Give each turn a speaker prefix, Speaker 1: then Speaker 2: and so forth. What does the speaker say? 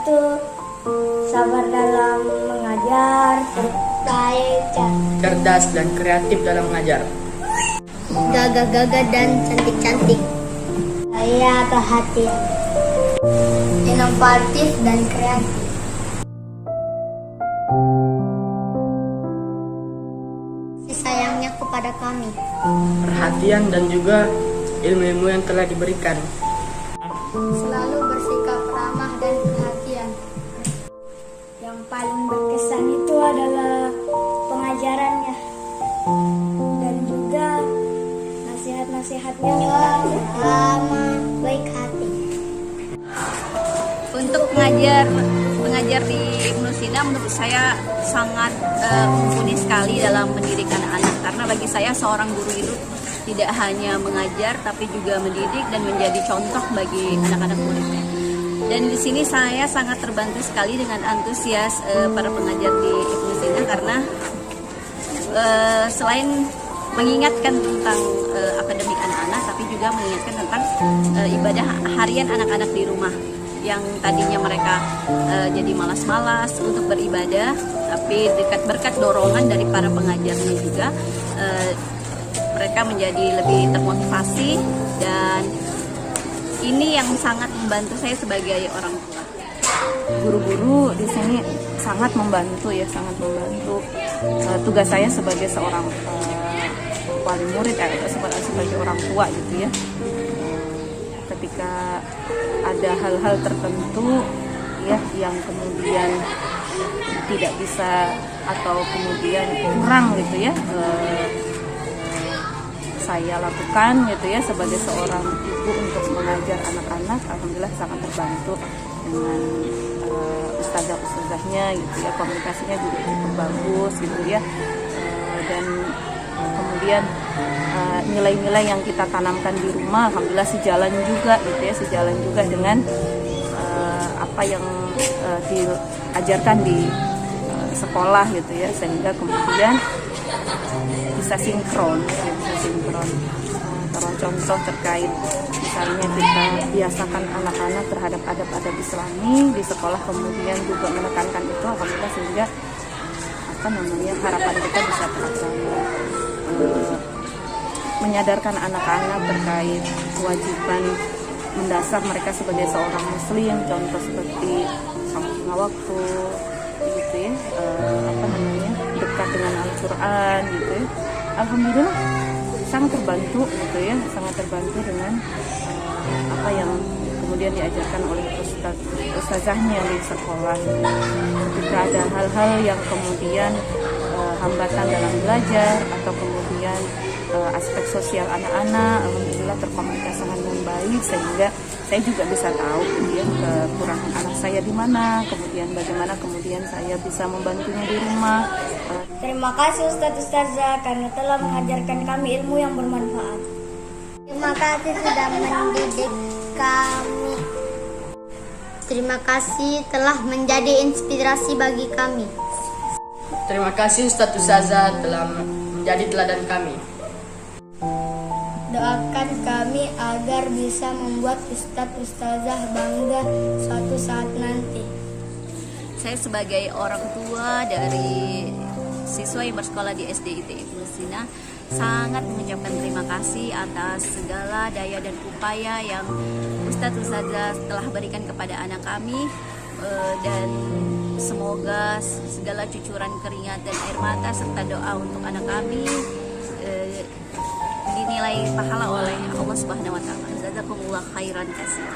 Speaker 1: itu sabar dalam mengajar, baik,
Speaker 2: cerdas dan kreatif dalam mengajar.
Speaker 1: gagah-gagah dan cantik-cantik. Saya perhatian, inovatif dan kreatif. Kasih sayangnya kepada kami.
Speaker 2: Perhatian dan juga ilmu-ilmu yang telah diberikan.
Speaker 1: Selalu bersikap ramah dan perhatian. Yang paling berkesan itu adalah pengajarannya dan juga nasihat-nasihatnya ramah, baik hati.
Speaker 3: Untuk mengajar di Ibnu Sina menurut saya sangat mumpuni sekali dalam mendidik anak-anak, karena bagi saya seorang guru itu tidak hanya mengajar tapi juga mendidik dan menjadi contoh bagi anak-anak muridnya. Dan di sini saya sangat terbantu sekali dengan antusias para pengajar di Ibnu Sina, karena selain mengingatkan tentang akademik anak-anak, tapi juga mengingatkan tentang ibadah harian anak-anak di rumah yang tadinya mereka jadi malas-malas untuk beribadah, tapi berkat dorongan dari para pengajarnya juga mereka menjadi lebih termotivasi, dan ini yang sangat membantu saya sebagai orang tua.
Speaker 4: Guru-guru di sini sangat membantu ya, sangat membantu tugas saya sebagai seorang wali murid atau sebagai orang tua gitu ya. Ketika ada hal-hal tertentu ya yang kemudian tidak bisa atau kemudian kurang gitu ya, saya lakukan gitu ya sebagai seorang ibu untuk mengajar anak-anak. Alhamdulillah sangat terbantu dengan ustazah-ustazahnya gitu ya, komunikasinya juga cukup bagus gitu ya, dan kemudian nilai-nilai yang kita tanamkan di rumah alhamdulillah sejalan juga gitu ya, sejalan juga dengan apa yang diajarkan di sekolah gitu ya, sehingga kemudian bisa sinkron. Kalau contoh terkait misalnya kita biasakan anak-anak terhadap adab-adab Islami di sekolah, kemudian juga menekankan itu alhamdulillah, sehingga harapan kita bisa terlaksana. Menyadarkan anak-anak terkait kewajiban mendasar mereka sebagai seorang muslim, contoh seperti sholat lima waktu gitu ya, dekat dengan Al-Quran gitu ya. Alhamdulillah sangat terbantu gitu ya, sangat terbantu dengan apa yang kemudian diajarkan oleh ustazahnya di sekolah. Ketika ada hal-hal yang kemudian hambatan dalam belajar atau kemudian aspek sosial anak-anak, alhamdulillah terkomunikasikan dengan baik, sehingga saya juga bisa tahu kemudian kekurangan anak saya di mana, kemudian bagaimana kemudian saya bisa membantunya di rumah.
Speaker 1: Terima kasih Ustaz-Ustazah karena telah mengajarkan kami ilmu yang bermanfaat. Terima kasih sudah mendidik kami. Terima kasih telah menjadi inspirasi bagi kami.
Speaker 2: Terima kasih Ustaz-Ustazah telah menjadi teladan kami.
Speaker 1: Doakan kami agar bisa membuat Ustaz-Ustazah bangga suatu saat nanti.
Speaker 3: Saya sebagai orang tua dari siswa yang bersekolah di SDIT Ibnu Sina sangat mengucapkan terima kasih atas segala daya dan upaya yang Ustaz-Ustazah telah berikan kepada anak kami, dan semoga segala cucuran keringat dan air mata serta doa untuk anak kami dinilai pahala oleh Allah Subhanahu wa taala. Jazakumullah khairan katsir.